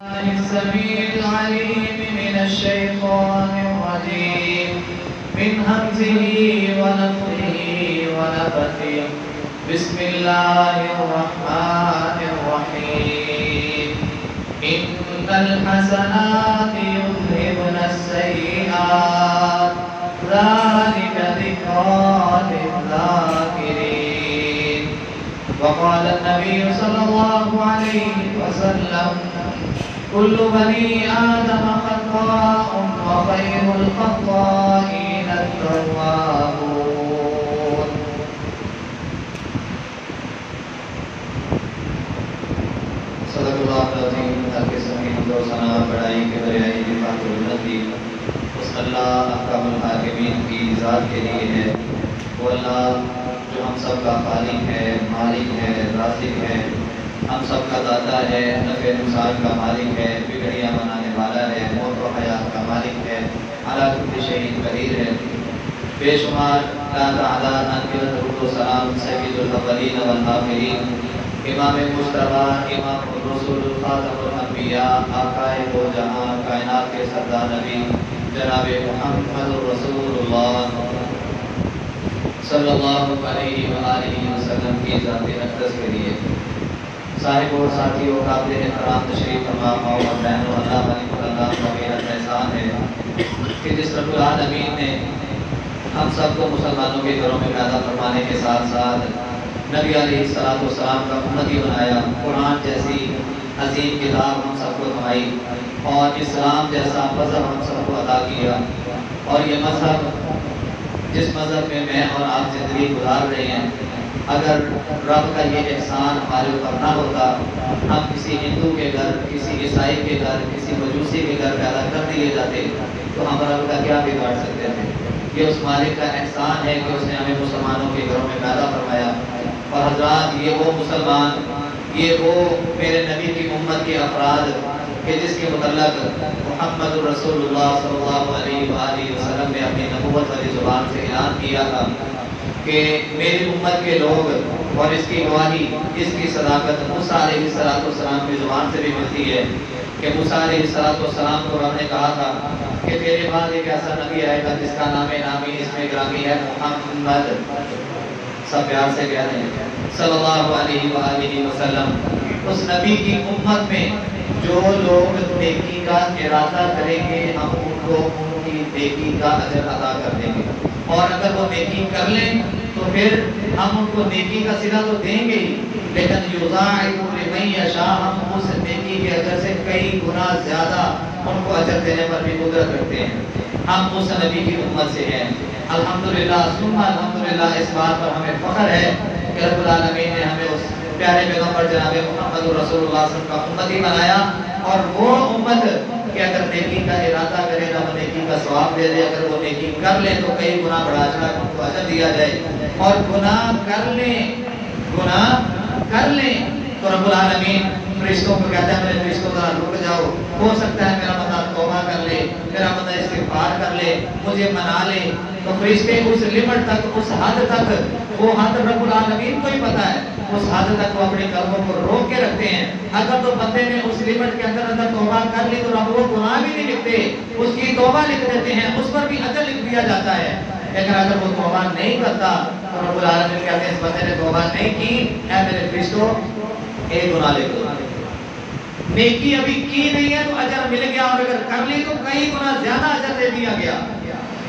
السميع العليم من الشيطان الرجيم من همزه ونفخه ونفثه بسم الله الرحمن الرحيم إن الحسنات يذهبن السيئات ذلك ذكرى للذاكرين وقال النبي صلى الله عليه وسلم كل بني آدم خطاء وخير الخطائين التوابون صدق اللہ العظیم حق سمیع و ثنا بڑائی کے بریائی دفاع و نبی اس اللہ احکام الحاکمین کی ذات کے لیے ہے وہ اللہ جو ہم سب کا خالق ہے مالک ہے رازق ہے ہم سب کا داتا ہے نفع نقصان کا مالک ہے بگڑیاں بنانے والا ہے موت و حیات کا مالک ہے علی کل شیء قدیر ہے بے شمار لا تعالی انقلت درود و سلام سید الاولین والآخرین امام مصطفیٰ امام الرسول خاتم الانبیاء آقا دو جہاں کائنات کے سردار نبی جناب محمد رسول اللہ صلی اللہ علیہ وآلہ وسلم کی ذات اقدس کے لیے صاحب اور ساتھی و قابل احترام تشریف فرما اور بہن اللہ ملک اللہ کا میرا احسان ہے کہ جس رب العالمین نے ہم سب کو مسلمانوں کے گھروں میں پیدا فرمانے کے ساتھ ساتھ نبی علیہ السلام کا امتی بنایا قرآن جیسی عظیم کتاب ہم سب کو سنائی اور اسلام جیسا مذہب ہم سب کو عطا کیا اور یہ مذہب جس مذہب میں میں اور آپ زندگی گزار رہے ہیں اگر رب کا یہ احسان ہمارے اوپر نہ ہوتا ہم کسی ہندو کے گھر کسی عیسائی کے گھر کسی مجوسی کے گھر پیدا کر دیے جاتے تو ہم رب کا کیا بگاڑ سکتے تھے یہ اس مالک کا احسان ہے کہ اس نے ہمیں مسلمانوں کے گھروں میں پیدا فرمایا اور حضرات یہ وہ مسلمان یہ وہ میرے نبی کی امت کے افراد کہ جس کے متعلق محمد رسول اللہ صلی اللہ علیہ وآلہ وسلم نے اپنی نبوت والی زبان سے اعلان کیا تھا کہ میری امت کے لوگ اور اس کی گواہی اس کی صداقت موسیٰ علیہ السلام کی زبان سے بھی ملتی ہے کہ موسیٰ علیہ السلام کو رب نے کہا تھا کہ تیرے بعد ایک ایسا نبی آئے گا جس کا نام نامی اس میں گرامی ہے محمد سب پیار سے کہتے ہیں صلی اللہ علیہ وآلہ وسلم اس نبی کی امت میں جو لوگ نیکی کا ارادہ کریں گے ہم ان کو ان کی نیکی کا اجر عطا کر دیں گے اور اگر وہ نیکی کر لیں تو پھر ہم ان کو نیکی کا صلہ تو دیں گے ہی لیکن یضاعف لمن یشاء ہم اس نیکی کے اجر سے کئی گنا زیادہ ان کو اجر دینے پر بھی قدرت رکھتے ہیں ہم اس نبی کی امت سے ہیں الحمدللہ ثم الحمدللہ اس بات پر ہمیں فخر ہے کہ رب العالمین نے ہمیں اس پیارے پیغمبر جناب محمد رسول اللہ صلی اللہ علیہ وسلم کا امتی بنایا اور وہ امت کہ اگر نیکی کا ارادہ کرے رب نیکی کا ثواب دے دے اگر وہ نیکی کر لے تو کئی گنا بڑھا چڑھا ان کو اجر دیا جائے اور گناہ کر لیں تو رب العالمین فرشتوں کو کہتا ہے میرے فرشتوں ذرا رک جاؤ ہو سکتا ہے میرا بندہ توبہ کر لے میرا بندہ استغفار کر لے مجھے منا لے تو فرشتے اس لمٹ تک اس حد تک وہ حد رب العالمین کو ہی پتا ہے اس حد تک وہ اپنے قلبوں کو روک کے رکھتے ہیں اگر تو بندے نے اس لمٹ کے اندر توبہ کر لی تو رب وہ گناہ بھی نہیں لکھتے اس کی توبہ لکھ دیتے ہیں اس پر بھی اجر لکھ دیا جاتا ہے لیکن اگر وہ توبہ نہیں کرتا تو رب العالمین کہتے ہیں اس بندے نے توبہ نہیں کی اے میرے فرشتوں ایک گناہ لکھ دو نیکی ابھی کی نہیں ہے تو اجر مل گیا اور اگر کر لی تو کئی گنا زیادہ اجر دے دیا گیا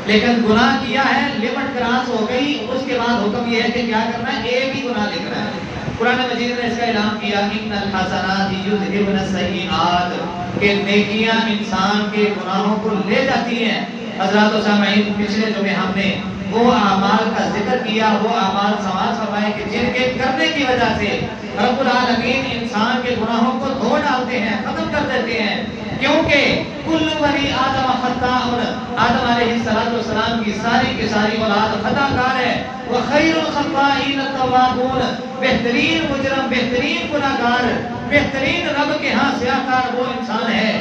لیکن گناہ کیا ہے لمٹ کراس ہو گئی اس کے بعد حکم یہ ہے کہ کیا کرنا ہے ایک ہی گناہ لکھنا ہے قرآن مجید نے اس کا اعلان کیا ان الحسنات یذھبن السیئات کہ نیکیاں انسان کے گناہوں کو لے جاتی ہیں حضرات و سامعین پچھلے جمعے ہم نے وہ اعمال کا ذکر کیا وہ اعمال سماعت فرمائے کہ جن کے کرنے کی وجہ سے رب العالمین انسان کے گناہوں کو دھو ڈالتے ہیں ختم کر دیتے ہیں کیونکہ کل بنی آدم خطاء آدم علیہ السلام کی ساری اولاد خطا کار ہے وخیر الخطائین التوابون بہترین مجرم بہترین گناہگار بہترین رب کے ہاں سیاہکار وہ انسان ہے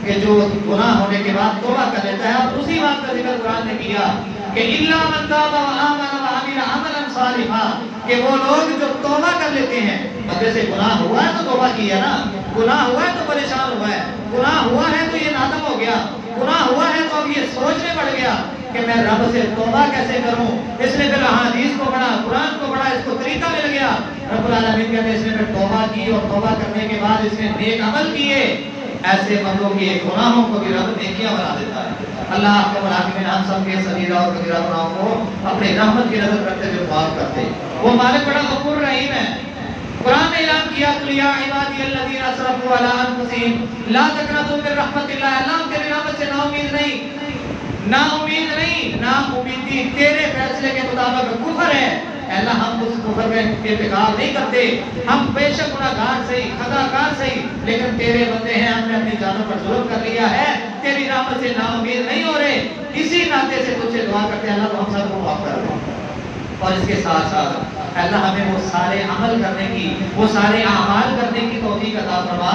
کہ جو گناہ ہونے کے بعد توبہ کر لیتا ہے اور اسی بات کا ذکر قرآن نے کیا کہ الا من تاب وآمن وعمل عملا صالحا کہ وہ لوگ جو توبہ کر لیتے ہیں بندے سے گناہ ہوا ہے تو توبہ کی ہے نا گناہ ہوا ہے تو پریشان ہوا ہے، گناہ ہوا ہے تو یہ نادم ہو گیا، گناہ ہوا ہے تو اب یہ سوچنے پڑ گیا کہ میں رب سے توبہ کیسے کروں۔ اس نے پھر احادیث کو پڑھا، قرآن کو پڑھا، اس کو طریقہ مل گیا۔ رب العالمین کہتے ہیں اس نے پھر توبہ کی، اور توبہ کرنے کے بعد اس نے نیک عمل کیے، ایسے بندوں کے گناہوں کو بھی رب نیکیاں بنا دیتا ہے۔ اللہ آپ کو مراقبین ہم سب کے صغیرہ اور کبیرہ گناہوں کو اپنی رحمت کی نظر رکھتے ہوئے معاف کرتے۔ وہ مالک بڑا غفور رحیم ہے۔ قرآن نے اعلان کیا قُلْ يَا عِبَادِيَ الَّذِينَ أَسْرَفُوا عَلَىٰ أَنفُسِهِمْ لَا تَقْنَطُوا مِن رَحْمَتِ اللَّهِ، اللہ تیری رحمت سے نا امید نہیں، نا امید نہیں، نا امیدی تیرے فیصلے کے مطابق کفر ہے۔ اے اللہ ہم اس کفر میں ارتکاب نہیں کرتے، ہم بے شک گناہگار صحیح، خطا کار صحیح، لیکن تیرے بندے ہیں، ہم نے اپنی جانوں پر ظلم کر لیا ہے، تیری رحمت سے نا امید نہیں ہو رہے۔ اسی ناطے سے تجھ سے دعا کرتے ہیں اللہ تو ہم سب کو معاف کر دے، اور اس کے ساتھ ساتھ اللہ ہمیں وہ سارے عمل کرنے کی، وہ سارے اعمال کرنے کی توفیق عطا فرما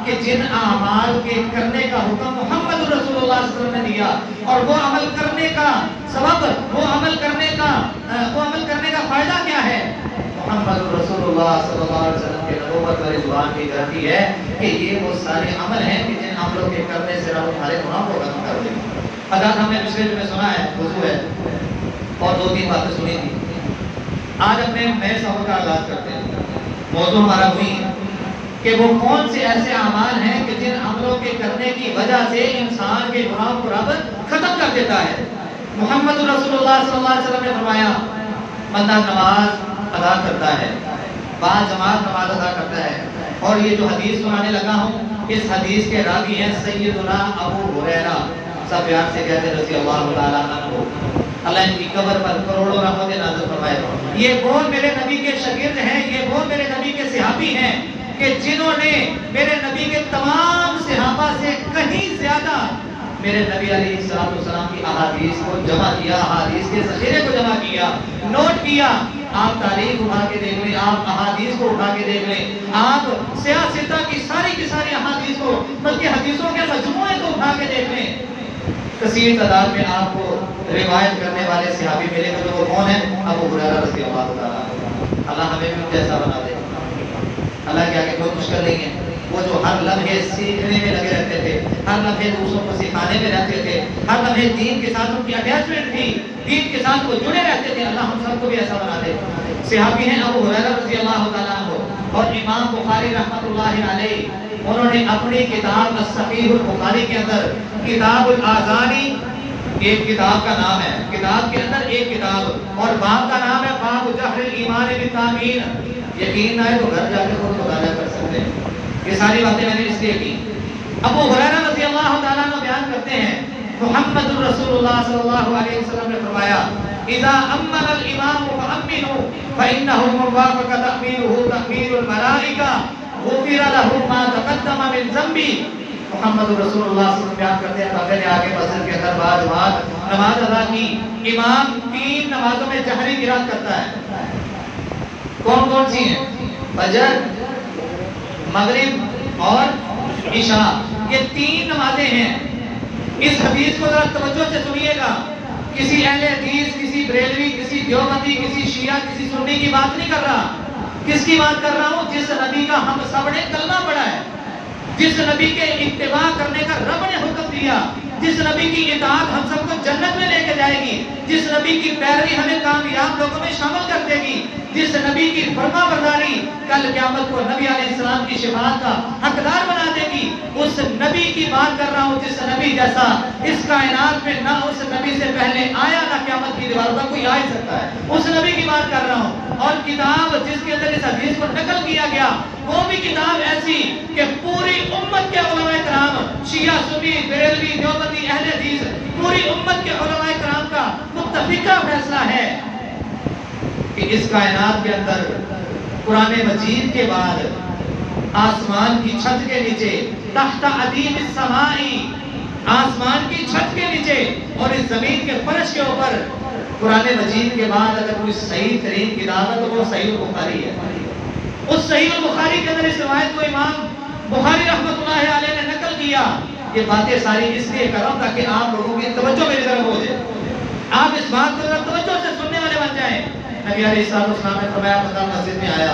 کہ جن اعمال کے کرنے کا حکم محمد رسول اللہ صلی اللہ علیہ وسلم نے دیا، اور وہ عمل کرنے کا سبب، وہ عمل کرنے کا فائدہ کیا ہے؟ محمد رسول اللہ صلی اللہ علیہ وسلم کے نبوت والی زبان کی گارنٹی ہے کہ یہ وہ سارے عمل ہیں کہ جن عملوں کے کرنے سے رب ہمارے گناہ کو ختم کر دے گا۔ حضرات ہم نے پچھلے جو میں سنا ہے وضو ہے، اور 2-3 باتیں سنی تھی۔ آج اپنے نئے سفر کا آغاز کرتے ہیں۔ موضوع ہمارا وہی ہے کہ وہ کون سے ایسے اعمال ہیں کہ جن عملوں کے کرنے کی وجہ سے انسان کے گناہوں کو رب ختم کر دیتا ہے۔ محمد رسول اللہ صلی اللہ علیہ وسلم نے فرمایا بندہ نماز ادا کرتا ہے، باجماعت نماز ادا کرتا ہے، اور یہ جو حدیث سنانے لگا ہوں اس حدیث کے راوی ہیں سیدنا ابو ہریرہ، سب پیار سے کہتے ہیں رضی اللہ تعالیٰ عنہ۔ اللہ ان کی قبر پر کروڑوں رحمتیں نازل فرمائے۔ یہ وہ میرے نبی کے شاگرد ہیں، یہ وہ میرے نبی کے صحابی ہیں کہ جنہوں نے میرے نبی کے تمام صحابہ سے کہیں زیادہ میرے نبی علیہ السلام کی احادیث کو جمع کیا، احادیث کے ذخیرے کو جمع کیا، نوٹ کیا۔ آپ تاریخ اٹھا کے دیکھ لیں، آپ احادیث کو اٹھا کے دیکھ لیں، آپ سیاستہ کی ساری احادیث کو، بلکہ حدیثوں کے مجموعے کو اٹھا کے دیکھ لیں، کثیر تعداد میں آپ کو روایت کرنے والے صحابی ملے گا۔ وہ کون ہیں؟ ابو ہریرہ رضی اللہ تعالیٰ عنہ۔ اللہ ہمیں بھی جیسا بنا دے۔ اللہ کے آگے کوئی مشکل نہیں ہے۔ وہ جو ہر لمحے سیکھنے میں لگے رہتے تھے، ہر لمحے دوسروں کو سکھانے میں رہتے تھے، ہر لمحے دین کے ساتھ ان کی اٹیچمنٹ تھی، دین کے ساتھ وہ جڑے رہتے تھے۔ اللہ ہم سب کو بھی ایسا بنا دے۔ صحابی ہیں ابو ہریرہ رضی اللہ تعالیٰ عنہ، اور امام بخاری رحمۃ اللہ علیہ، انہوں نے اپنی کتاب الصحیح البخاری کے اندر کتاب الاذانی، ایک کتاب کا نام ہے، کتاب کے اندر ایک کتاب، اور باب کا نام ہے باب جہر الایمان بالتامین۔ یقین نہ ہے تو گھر جا کے خود مطالعہ کر سکتے ہیں، یہ ساری باتیں میں نے اس لیے کی۔ ابو ہریرہ رضی اللہ تعالیٰ عنہ بیان کرتے ہیں محمد رسول اللہ صلی اللہ علیہ وسلم نے فرمایا اذا امن الامام فامنوا فانه من وافق تامینه تامین الملائکہ غفر له ما تقدم من ذنبه۔ محمد رسول اللہ صلی اللہ علیہ وسلم بیان کرتے ہیں بندے نے آگے مسجد کے اندر باجماعت نماز ادا کی، امام 3 نمازوں میں جہری قرات کرتا ہے۔ کون کون سی ہیں؟ فجر، مغرب اور عشاء، یہ 3 نمازیں ہیں۔ اس حدیث کو ذرا توجہ سے سنیے گا، کسی اہل حدیث، کسی بریلوی، کسی دیوبندی، کسی شیعہ، کسی سنی کی بات نہیں کر رہا۔ کس کی بات کر رہا ہوں؟ جس نبی کا ہم سب نے کلمہ پڑھا ہے، جس نبی کے اتباع کرنے کا رب نے حکم دیا، جس نبی کی اطاعت ہم سب کو جنت میں لے کے جائے گی، جس نبی کی پیروی ہمیں کامیاب لوگوں میں شامل کر دے گی، جس نبی کی فرما برداری کل قیامت کو نبی علیہ السلام کی شفاعت کا حقدار بنا دے گی، اس نبی کی بات کر رہا ہوں جس نبی جیسا اس کائنات میں نہ اس نبی سے پہلے آیا، نہ قیامت کی دیواروں پر کوئی آ ہی سکتا ہے، اس نبی کی بات کر رہا ہوں۔ اور کتاب جس کے اندر اس حدیث کو نقل کیا گیا وہ بھی کتاب ایسی کہ پوری امت کے علماء کرام، شیعہ، سنی، بریلوی، دیوبندی، اہل حدیث، پوری امت کے علماء کرام کا متفقہ فیصلہ ہے کہ اس کائنات کے اندر قرآن مجید کے بعد آسمان کی چھت کے نیچے، تحت ادیم السمائی، آسمان کی چھت کے نیچے اور اس زمین کے فرش کے اوپر قرآن مجید کے بعد اگر کوئی صحیح ترین کتاب ہے تو وہ صحیح البخاری ہے۔ اس صحیح البخاری کے اندر اس روایت کو امام بخاری رحمۃ اللہ علیہ نے نقل کیا۔ یہ باتیں ساری اس لیے کر رہا ہوں تاکہ آپ لوگوں کی توجہ میری طرف ہو جائے، آپ اس بات کو توجہ سے سننے والے بن جائیں۔ نبی علیہ السلام نے فرمایا بندہ مسجد میں آیا،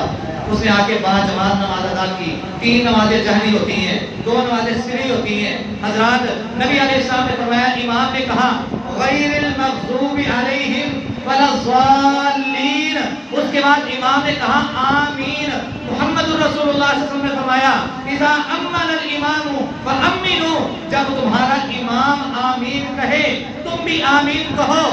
اس نے آ کے 5 جماعت نماز ادا کی، 3 نمازیں جہری ہوتی ہیں، 2 نمازیں سری ہوتی ہیں۔ حضرات نبی علیہ السلام نے فرمایا، امام نے کہا غیر المغضوب علیہم ولا الضالین، اس کے بعد امام نے کہا آمین۔ محمد رسول اللہ صلی اللہ علیہ وسلم نے فرمایا اذا امن الامام فامنوا، جب تمہارا امام آمین کہے تم بھی آمین کہو۔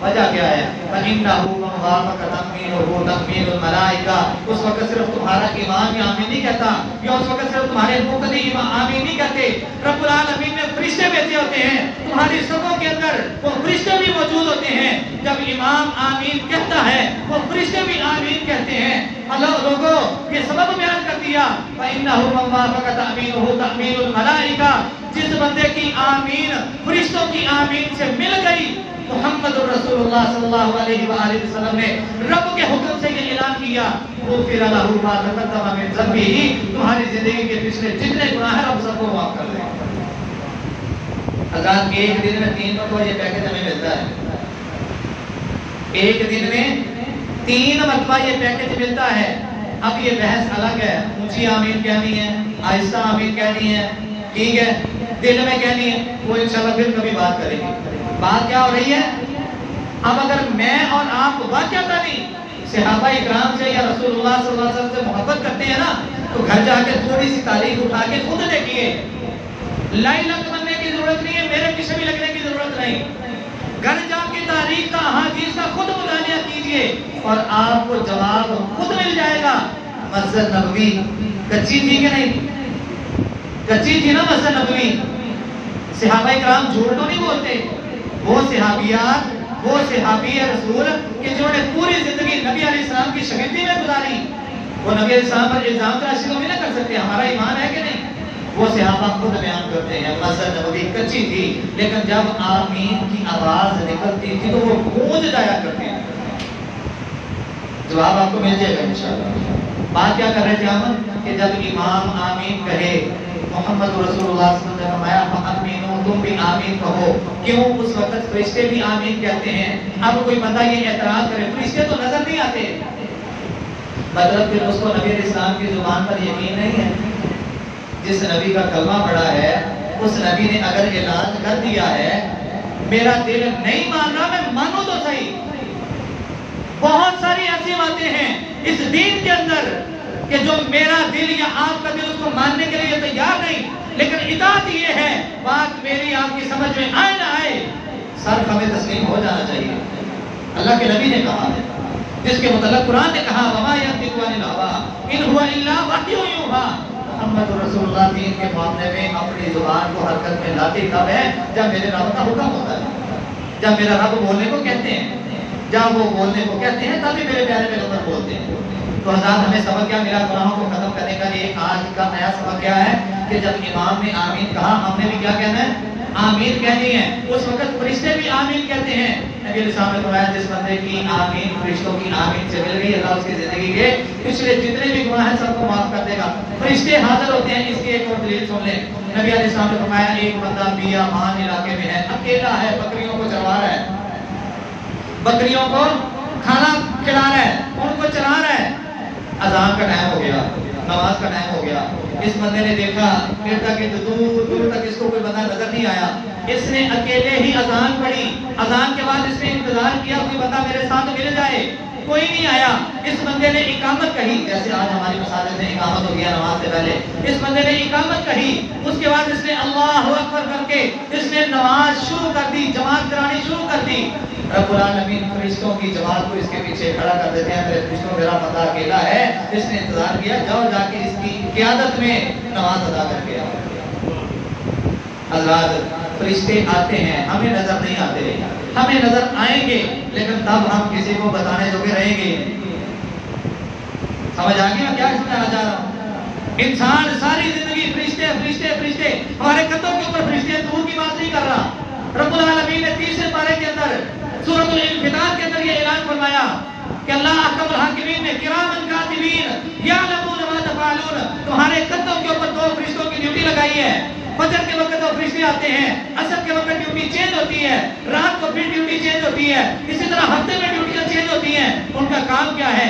وجہ کیا ہے؟ فَإِنَّهُ مَنْ وَافَقَ تَأْمِينُهُ تَأْمِينُ الْمَلَائِكَةِ، اس وقت صرف تمہارا امام ہی آمین نہیں کہتا، یا اس وقت صرف تمہارے مقتدی امام آمین نہیں کہتے، رب العالمین نے فرشتے بھیجے ہوتے ہیں تمہاری صفوں کے اندر، وہ فرشتے بھی موجود ہوتے ہیں، جب امام آمین کہتا ہے وہ فرشتے بھی آمین کہتے ہیں۔ اللہ لوگوں یہ سبب بیان کر دیا، فَإِنَّهُ مَنْ وَافَقَ تَأْمِينُهُ تَأْمِينُ الْمَلَائِكَةِ، جس بندے کی آمین فرشتوں کی آمین سے مل گئی، محمد رسول اللہ صلی اللہ علیہ وآلہ وسلم نے رب کے حکم سے یہ اعلان کیا، غفر لہ ما تقدم من ذنبہ، تمہاری زندگی کے پچھلے جتنے گناہ ہیں رب سب کو معاف کر دے گا۔ حضرات ایک دن میں 3 مرتبہ یہ پیکج ہمیں ملتا ہے، ایک دن میں 3 مرتبہ یہ پیکج ملتا ہے۔ اب یہ بحث الگ ہے، اونچی آمین کہنی ہے، آہستہ آمین کہنی ہے، ٹھیک ہے، دل میں کہنی ہے، وہ انشاءاللہ پھر کبھی بات کریں گے۔ بات کیا ہو رہی ہے؟ اب اگر میں اور آپ واقعہ نہیں صحابہ اکرام سے یا رسول اللہ صلی اللہ علیہ وسلم سے محبت کرتے ہیں نا، تو گھر جا کے تھوڑی سی تاریخ اٹھا کے خود دیکھیے، لائی لگ بننے کی ضرورت نہیں ہے، میرے پیچھے بھی لگنے کی ضرورت نہیں، گھر جا کے تاریخ کا احادیث کا خود مطالعہ کیجئے اور آپ کو جواب خود مل جائے گا۔ مسجد نبوی کچی تھی کہ نہیں؟ کچی تھی نا مسجد نبوی؟ صحابہ اکرام جھوٹ تو نہیں بولتے، وہ صحابیات، وہ صحابی رسول کہ جنہوں نے پوری زندگی نبی علیہ السلام کی شاگردی میں گزاری، وہ نبی علیہ السلام پر الزام تراشی تو نہیں نہ کر سکتے، ہمارا ایمان ہے کہ نہیں؟ وہ صحابہ خود بیان کرتے ہیں مسجد نبوی کچی تھی، لیکن جب آمین کی آواز نکلتی تھی تو وہ گونج جایا کرتی تھی۔ جواب آپ کو مل جائے گا انشاءاللہ۔ بات کیا کر رہے تھے ہم کہ جب امام آمین کہے، محمد رسول اللہ صلی اللہ علیہ وسلم نے فرمایا فَأَمِّنُوا، تم بھی آمین کہو۔ کیوں؟ اس وقت فرشتے بھی آمین کہتے ہیں۔ اب کوئی بندہ یہ اعتراض کرے فرشتے تو نظر نہیں آتے، مطلب پھر اس کو نبی علیہ السلام کی زبان پر یقین نہیں ہے؟ جس نبی کا کلمہ پڑھا ہے اس نبی نے اگر اعلان کر دیا ہے میرا دل نہیں مان رہا، میں مانوں تو صحیح۔ بہت ساری ایسی باتیں ہیں اس دین کے اندر کہ جو میرا دل یا آپ کا دل اس کو ماننے کے لیے تیار نہیں، لیکن اطاعت یہ ہے، بات میری آپ کی سمجھ میں آئے نہ آئے سر ہمیں تسلیم ہو جانا چاہیے۔ اللہ کے نبی نے کہا ہے، جس کے متعلق قرآن نے کہا وَمَا يَنطِقُ عَنِ الْهَوَىٰ إِنْ هُوَ إِلَّا وَحْيٌ يُوحَىٰ، محمد رسول اللہ دین کے معاملے میں اپنی زبان کو حرکت میں لاتے کب ہے؟ جب میرے رب کا حکم ہوتا ہے، جب میرا رب بولنے کو کہتے ہیں، جب وہ بولنے کو کہتے ہیں تبھی میرے پیارے پیغمبر بولتے ہیں۔ تو حضرات ہمیں سبق کیا ملا گناہوں کو ختم کرنے کا؟ یہ آج کا نیا سبق کیا ہے کہ جب امام نے آمین کہا ہم نے بھی کیا کہنا ہے؟ آمین کہنی ہے۔ اس وقت فرشتے بھی آمین کہتے ہیں۔ نبی علیہ السلام نے فرمایا جس بندے کی آمین فرشتوں کی آمین سے مل گئی، اللہ اس کی زندگی کے پچھلے جتنے بھی گناہ ہیں سب کو معاف کر دے گا۔ فرشتے حاضر ہوتے ہیں۔ اس کی ایک اور دلیل سن لیں۔ نبی علیہ السلام نے فرمایا ایک بندہ بیابان علاقے میں ہے، اکیلا ہے، بکریوں کو چروا رہا ہے، بکریوں کو کھانا کھلا رہا ہے، ان کو چلا رہا ہے۔ اذان کا ٹائم ہو گیا، نماز کا ٹائم ہو گیا، اس بندے نے دیکھا دور دور تک اس کو کوئی بندہ نظر نہیں آیا، اس نے اکیلے ہی اذان پڑھی، اذان کے بعد اس نے انتظار کیا کوئی بندہ میرے ساتھ مل جائے، کوئی نہیں آیا۔ اس بندے نے اقامت کہی، جیسے آج ہماری مساجد میں اقامت ہو گیا نماز سے پہلے، اس بندے نے اقامت کہی، اس کے بعد اس نے اللہ اکبر کر کے اس نے نماز شروع کر دی، جماعت کرانی شروع کر دی۔ رب العالمین فرشتوں کی جماعت کو اس کے پیچھے کھڑا کر دیتے ہیں، میرے فرشتوں میرا بندہ اکیلا ہے، اس نے انتظار کیا، جاؤ جا کے اس کی قیادت میں نماز ادا کر کے آؤ۔ حضرات فرشتے آتے ہیں، ہمیں نظر نہیں آتے، ہمیں نظر آئیں گے لیکن تب ہم کسی کو بتانے جو کہ رہیں گے۔ سمجھ آ گیا کیا سمجھانا چاہ رہا ہوں؟ انسان ساری زندگی فرشتے فرشتے فرشتے، ہمارے قدموں کے اوپر فرشتے، دور کی بات نہیں کر رہا۔ رب العالمین نے 30 پارے کے اندر سورۃ الانفطار کے اندر یہ اعلان فرمایا کہ اللہ احکم الحاکمین نے کرامن کاتبین یعلمون ما تفعلون، تمہارے قدموں کے اوپر 2 فرشتوں کی ڈیوٹی لگائی ہے۔ فجر کے وقت 2 فرشتے آتے ہیں، عصر کے وقت ڈیوٹی چینج ہوتی ہے، رات کو پھر ڈیوٹی چینج ہوتی ہے، اسی طرح ہفتے میں ڈیوٹیاں چینج ہوتی ہیں۔ ان کا کام کیا ہے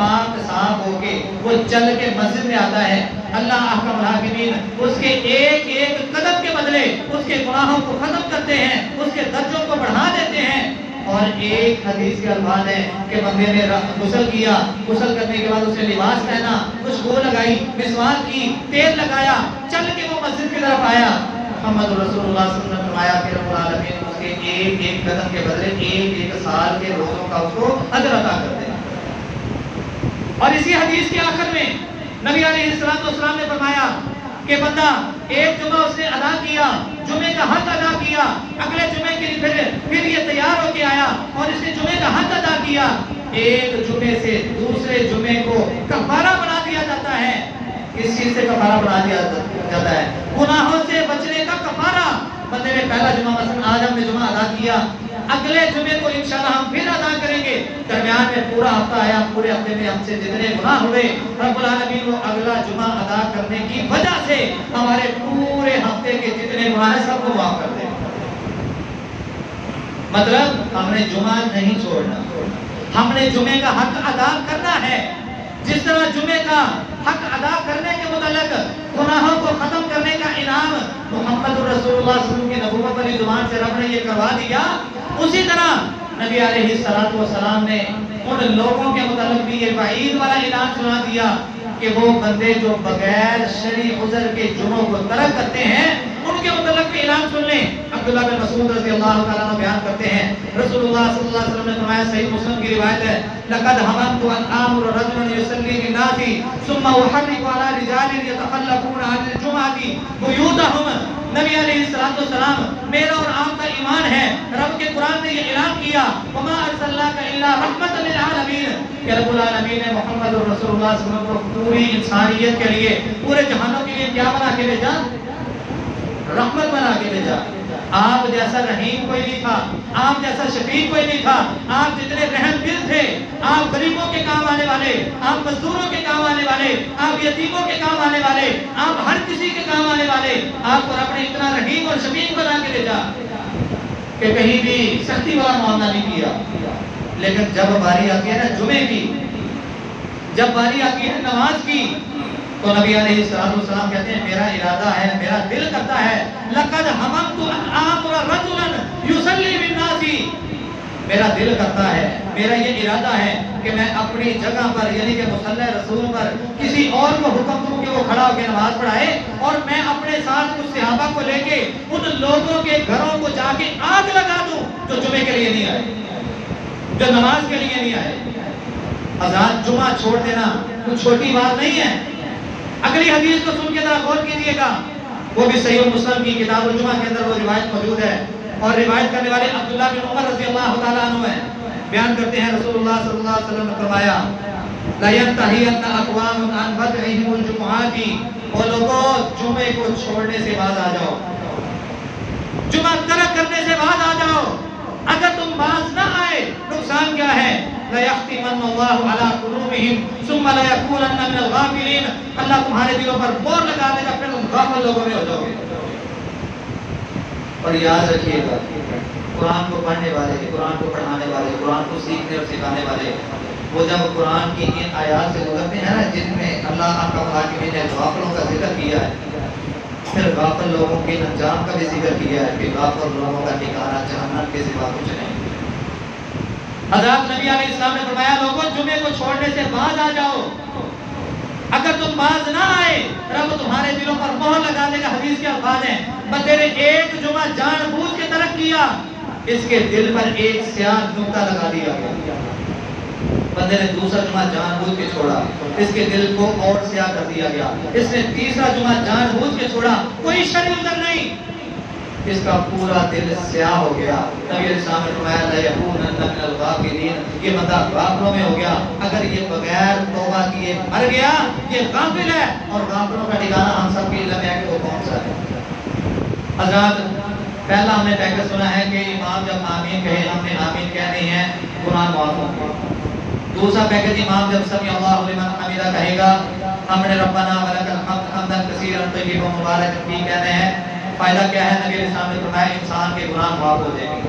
پاک صاف ہو کے وہ چل کے مسجد میں آتا ہے، اللہ احکم الحاکمین اس کے ایک ایک قدم کے بدلے اس کے گناہوں کو ختم کرتے ہیں، اس کے درجوں کو بڑھا دیتے ہیں۔ اور ایک حدیث کے الفاظ ہے کہ بندے نے غسل کیا، غسل کرنے کے بعد اسے لباس پہنا، خوشبو لگائی، مسواک کی، تیل لگایا، چل کے وہ مسجد کی طرف آیا، محمد رسول اللہ صلی اللہ علیہ وسلم نے فرمایا کہ رب العالمین اس کے ایک ایک قدم کے بدلے ایک ایک سال کے روزوں کا اس کو اجر عطا کرتے ہیں۔ اور اسی حدیث کے آخر میں نبی علیہ السلام نے فرمایا کہ بندہ ایک جمعہ اس نے ادا کیا، جمعے کا حق ادا کیا، اگلے جمعے کے لیے پھر یہ تیار ہو کے آیا اور اس نے جمعے کا حق ادا کیا، ایک جمعے سے دوسرے جمعے کو کفارہ بنا دیا جاتا ہے۔ کس چیز سے کفارہ بنا دیا جاتا ہے؟ گناہوں سے بچنے کا کفارہ۔ بندے نے پہلا جمعہ مثلا آج ہم نے جمعہ ادا کیا، اگلے جمعے کو انشاءاللہ ہم پھر ادا کریں گے، درمیان میں پورا ہفتہ آیا، پورے ہفتے میں ہم سے جتنے گناہ ہوئے رب العالمین وہ اگلا جمعہ ادا کرنے کی وجہ سے ہمارے پورے ہفتے کے جتنے گناہ ہیں سب کو معاف کر دیں۔ مطلب ہم نے جمعہ نہیں چھوڑنا، ہم نے جمعے کا حق ادا کرنا ہے۔ جس طرح جمعے کا حق ادا کرنے کے متعلق گناہوں کو ختم کرنے کا انعام محمد رسول اللہ صلی اللہ علیہ وسلم کی نبوت والی زبان سے رب نے یہ کروا دیا، اسی طرح نبی علیہ السلام نے ان لوگوں کے متعلق بھی یہ وعید والا اعلان سنا دیا کہ وہ بندے جو بغیر شرعی عذر کے جمعوں کو ترک کرتے ہیں ان کے متعلق بھی اعلان سن لیں۔ عبداللہ بن مسعود رضی اللہ تعالیٰ عنہ بیان کرتے ہیں رسول اللہ صلی اللہ علیہ وسلم نے فرمایا، صحیح مسلم کی روایت ہے، لقد هممت ان آمر رجلا يصلي للناس ثم احرق على رجال يتخلفون عن الجمعة بيوتهم۔ نبی علیہ السلام میرا اور آپ کا ایمان ہے، رب کے قرآن نے یہ اعلان کیا وما ارسلناک الا رحمۃ للعالمین کہ رب العالمین نے محمد رسول اللہ صلی اللہ علیہ وسلم کو پوری انسانیت کے لیے، پورے جہانوں کے لیے کیا بنا کے بھیجا؟ رحمت بنا کے بھیجا۔ آپ جیسا رحیم کوئی نہیں تھا، آپ جیسا شفیق کوئی نہیں تھا، آپ جتنے رحم دل تھے، آپ غریبوں کے کام آنے والے، آپ مزدوروں کے کام آنے والے، آپ یتیموں کے کام آنے والے، آپ ہر کسی کے کام آنے والے، آپ کو رب نے اتنا رحیم اور شفیق بنا کے بھیجا کہ کہیں بھی سختی والا معاملہ نہیں کیا۔ لیکن جب باری آتی ہے نا جمعے کی، جب باری آتی ہے نماز کی، تو نبی علیہ السلام کہتے ہیں میرا ارادہ ہے، میرا دل کرتا ہے، لقد هممت ان آمر رجلا يصلي بالناس، میرا دل کرتا ہے، میرا یہ ارادہ ہے کہ میں اپنی جگہ پر یعنی کہ مصلی رسول پر کسی اور کو حکم دوں کہ وہ کھڑا ہو کے نماز پڑھائے، اور میں اپنے ساتھ کچھ صحابہ کو لے کے ان لوگوں کے گھروں کو جا کے آگ لگا دوں جو جمعے کے لیے نہیں آئے، جو نماز کے لیے نہیں آئے۔ حضرات جمعہ چھوڑ دینا کوئی چھوٹی بات نہیں ہے۔ اگلی حدیث کو سن کے ذرا غور کیجیے گا، وہ بھی صحیح مسلم کی کتاب الجمعہ کے اندر وہ روایت موجود ہے، اور روایت کرنے والے عبداللہ بن عمر رضی اللہ تعالیٰ عنہ ہیں۔ بیان کرتے ہیں رسول اللہ صلی اللہ علیہ وسلم نے فرمایا لا ينتهين اقوام عن بدعهم الجمعات، وہ لوگوں جمعے کو چھوڑنے سے باز آ جاؤ، جمعہ ترک کرنے سے باز آ جاؤ۔ اگر تم باز نہ آئے نقصان کیا ہے؟ لَيَخْتِمَنَّ اللَّهُ عَلَىٰ قُلُوبِهِمْ ثُمَّ لَيَكُونَنَّ مِنَ الْغَافِلِينَ، اللہ تمہارے دلوں پر مہر لگا دے گا، پھر تم غافل لوگوں میں ہو جاؤ گے۔ اور یاد رکھیے گا قرآن کو پڑھنے والے، قرآن کو پڑھانے والے، قرآن کو سیکھنے اور سکھانے والے، وہ جب قرآن کی ان آیات سے گزرتے ہیں نا جن میں اللہ آپ کا حاکم نے غافلوں کا ذکر کیا ہے، پھر غافل لوگوں کے انجام کا بھی ذکر کیا ہے کہ غافل لوگوں کا ٹھکانہ جہنم کے سوا کچھ نہیں۔ حضرت نبی علیہ السلام نے فرمایا لوگوں جمعے کو چھوڑنے سے باز آ جاؤ، اگر تم باز نہ آئے رب تمہارے دلوں پر مہر لگا دے گا۔ حدیث کے الفاظ ہیں بندے نے ایک جمعہ جان بوجھ کے ترک کیا، اس کے دل پر ایک سیاہ نقطہ لگا دیا گیا، بندے نے دوسرا جمعہ جان بوجھ کے چھوڑا، اس کے دل کو اور سیاہ کر دیا گیا، اس نے تیسرا جمعہ جان بوجھ کے چھوڑا، کوئی شرعی عذر نہیں، اس کا پورا دل سیاہ ہو گیا۔ نبی علیہ السلام نے فرمایا لَيَكُونَنَّ مِنَ الْغَافِلِينَ، یہ بندہ غافلوں میں ہو گیا۔ اگر یہ بغیر توبہ کیے مر گیا یہ غافل ہے، اور غافلوں کا ٹھکانہ ہم سب کے علم ہے کہ وہ کون سا ہے۔ حضرات پہلا ہم نے پیکر سنا ہے کہ امام جب آمین کہے ہم نے آمین کہنی ہے قرآن معاف ہو۔ دوسرا پیکج امام جب سمیع اللہ لمن حمیدہ کہے گا ہم نے ربنا ولک الحمد حمدا کثیرا طیبا مبارکا فیہ کہنے ہیں۔ فائدہ کیا ہے؟ نبی علیہ السلام نے فرمایا انسان کے گناہ معاف ہو جائیں گے۔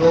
2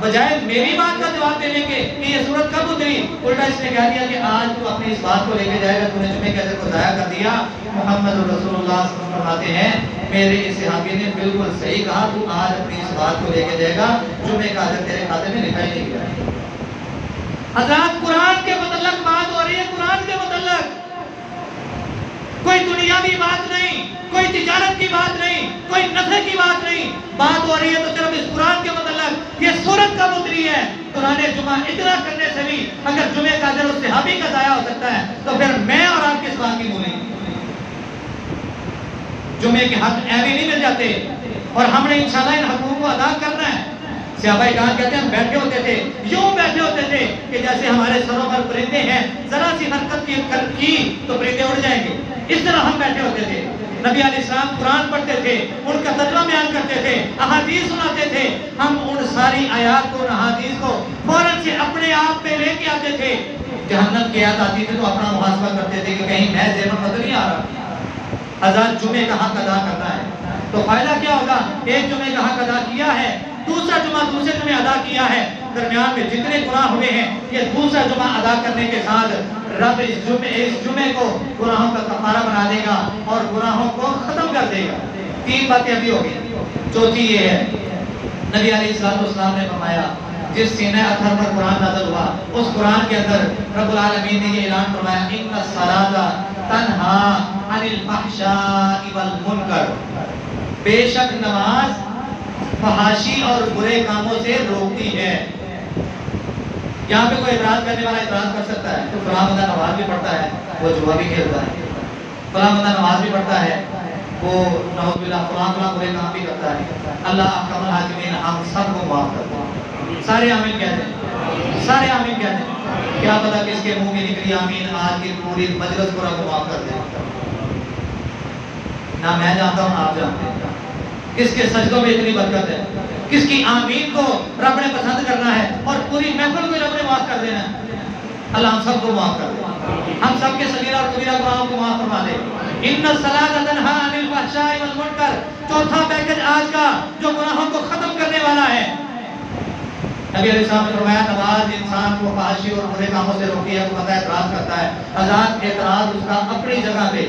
بجائے میری بات کا جواب دینے کے کہ یہ صورت کب اتری، الٹا اس نے کہہ دیا کہ آج تو اپنی اس بات کو لے کے جائے گا، تو نے جمعے کے اجر کو ضائع کر دیا۔ محمد رسول اللہ صلی اللہ علیہ وسلم فرماتے ہیں میرے اس صحابی نے بالکل صحیح کہا، تو آج اپنی اس بات کو لے کے جائے گا، جمعے کا اجر تیرے کھاتے میں لکھا ہی نہیں گیا۔ حضرات قرآن کے متعلق بات ہو رہی ہے، قرآن کے متعلق کوئی دنیاوی بات نہیں، کوئی تجارت کی بات نہیں، کوئی نفع کی بات نہیں، بات ہو رہی ہے تو صرف اس قرآن کے متعلق۔ یہ سورت کب اتری ہے؟ قرآن جمعہ اتنا کرنے سے بھی اگر جمعے کا اجر اس صحابی کا ضائع ہو سکتا ہے تو پھر میں اور آپ کس بات کی بولیں گے؟ جمعے کے حق ایویں نہیں مل جاتے، اور ہم نے انشاءاللہ ان حقوق کو ادا کرنا ہے۔ صحابہ کرام کہتے ہیں ہم بیٹھے ہوتے تھے، یوں بیٹھے ہوتے تھے کہ جیسے ہمارے سروں پر پرندے ہیں، ذرا سی حرکت کی تو پرندے اڑ جائیں گے، اس طرح ہم بیٹھے ہوتے تھے۔ نبی علیہ السلام قرآن پڑھتے تھے، ان کا ترجمہ بیان کرتے تھے، احادیث سناتے تھے، ہم ان ساری آیات کو، احادیث کو فوراً سے اپنے آپ پہ لے کے آتے تھے۔ جہنم کی آیت آتی تھی تو اپنا محاسبہ کرتے تھے کہ کہیں میں ذہن میں نہیں آ رہا۔ آزاد جمعے کا حق ادا کرنا ہے تو فائدہ کیا ہوگا؟ ایک جمعے کا حق ادا کیا ہے، دوسرا جمعہ دوسرے جمعے ادا کیا ہے، درمیان میں جتنے گناہ ہوئے ہیں یہ دوسرا جمعہ ادا کرنے کے ساتھ رب اس جمعے کو گناہوں کا کفارہ بنا دے گا اور گناہوں کو ختم کر دے گا۔ تین باتیں ابھی ہو گئی، چوتھی یہ ہے نبی علیہ السلام نے فرمایا جس سینہ اطہر پر قرآن نازل ہوا اس قرآن کے اندر رب العالمین نے یہ اعلان فرمایا ان الصلاۃ تنہی عن الفحشاء والمنکر، بے شک نماز فحاشی اور برے کاموں سے روکتی ہے۔ یہاں پہ کوئی اعتراض کرنے والا اعتراض کر سکتا ہے تو فلاں بندہ نماز بھی پڑھتا ہے وہ جوا بھی کھیلتا ہے، فلاں بندہ نماز بھی پڑھتا ہے وہ نعوذ باللہ فلاں برے کام بھی کرتا ہے۔ اللہ احکم الحاکمین ہم سب کو معاف کرتا ہے۔ سارے آمین کہتے ہیں، سارے آمین کہتے ہیں۔ کیا پتہ کس کے منہ میں نکلی آمین آج کی پوری مجلس کو رب معاف کر دے۔ نہ میں جانتا ہوں آپ جانتے ہیں کس کے سجدوں میں اتنی برکت ہے، کس کی آمین کو رب نے پسند کرنا ہے اور پوری محفل کو رب نے معاف کر دینا ہے۔ اللہ ہم سب کو معاف کر دے، ہم سب کے صغیرہ اور کبیرہ گناہوں کو معاف فرما دے۔ ان الصلاۃ تنہی عن الفحشاء والمنکر، چوتھا پیکج آج کا جو گناہوں کو ختم کرنے والا ہے۔ نبی علیہ السلام نے فرمایا نماز انسان کو فحاشی اور برے کاموں سے روکتی ہے، وہ بندہ اعتراض کرتا ہے، آزاد اعتراض اس کا اپنی جگہ پہ۔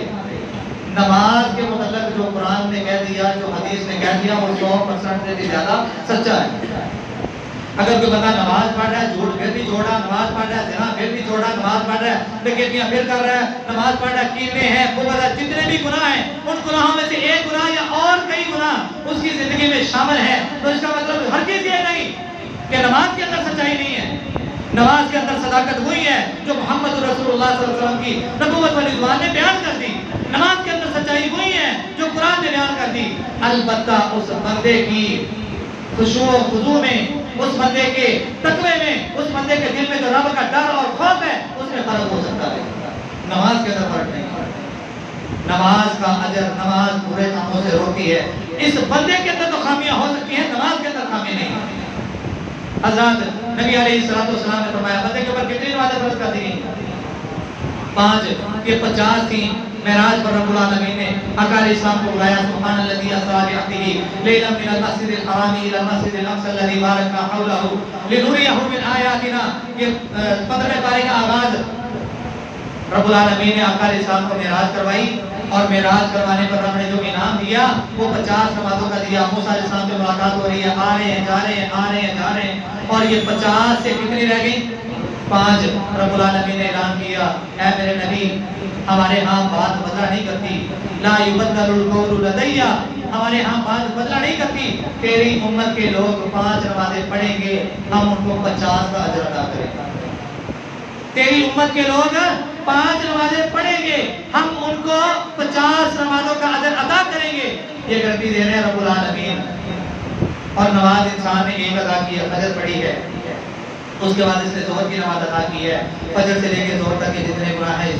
نماز کے متعلق جو قرآن نے کہہ دیا، جو حدیث نے کہہ دیا وہ 100% سے بھی زیادہ سچا ہے۔ اگر کوئی بندہ نماز پڑھ رہا ہے جھوٹ پھر بھی چھوڑا، نماز پڑھ رہا ہے زنا پھر بھی چھوڑا، نماز پڑھ رہا ہے ڈکیتیاں پھر کر رہا ہے، نماز پڑھ رہا ہے کینے ہیں بغض ہے، جتنے بھی گناہ ہیں ان گناہوں میں سے ایک گناہ یا اور کئی گناہ اس کی زندگی میں شامل ہے، تو اس کا مطلب ہر چیز یہ نہیں کہ نماز کے اندر سچائی نہیں ہے۔ نماز کے اندر صداقت ہوئی ہے جو محمد رسول اللہ صلی اللہ علیہ وسلم کی نبوت والی زبان نے بیان کر دی، نماز کے اندر سچائی ہوئی ہے جو قرآن نے بیان کر دی۔ البتہ اس بندے کی خشوع و خضوع میں، اس بندے کے تقوی میں، اس بندے کے دل میں جو رب کا ڈر اور خوف ہے اس میں فرق ہو سکتا ہے، نماز کے اندر فرق نہیں۔ نماز کا اجر، نماز برے کاموں سے روکتی ہے۔ اس بندے کے اندر تو خامیاں ہو سکتی ہیں، نماز کے اندر خامی نہیں۔ حضرات نبی علیہ السلام نے فرمایا بندے کے اوپر کتنی نمازیں فرض کر دی گئی؟ 5، یہ 50 تھی۔ معراج پر رب العالمین نے آقا علیہ السلام کو بلایا، سبحان الذی اسریٰ بعبدہ لیلا من المسجد الحرام الی المسجد الاقصی الذی بارکنا حولہ لنریہ من آیاتنا۔ یہ 15 پارے کا آغاز رب العالمین نے آقا علیہ السلام کو معراج کروائی، اور معراج کروانے پر رب نے جو انعام دیا وہ 50 نمازوں کا دیا۔ موسیٰ علیہ السلام سے ملاقات ہو رہی ہے، آ رہے ہیں جا رہے ہیں، آ رہے ہیں جا رہے ہیں، اور یہ 50 سے کتنی رہ گئی؟ 5۔ رب العالمین نے اعلان کیا اے میرے نبی ہمارے ہاں بات بدلہ نہیں کرتی، لا یبدل القول لدی، ہمارے ہاں بات بدلہ نہیں کرتی، تیری امت کے لوگ 5 نمازیں پڑھیں گے ہم ان کو 50 کا اجر ادا کریں گے۔ تیری امت کے لوگ 5 نمازیں پڑھیں گے ہم ان کو 50 نمازوں کا اجر ادا کریں گے، یہ گارنٹی دے رہے ہیں رب العالمین۔ اور نماز انسان نے ایک ادا کی ہے، فجر پڑھی ہے، اس کے بعد اس نے ظہر کی نماز ادا کی ہے، فجر سے لے کے ظہر تک کے جتنے گناہ ہیں اس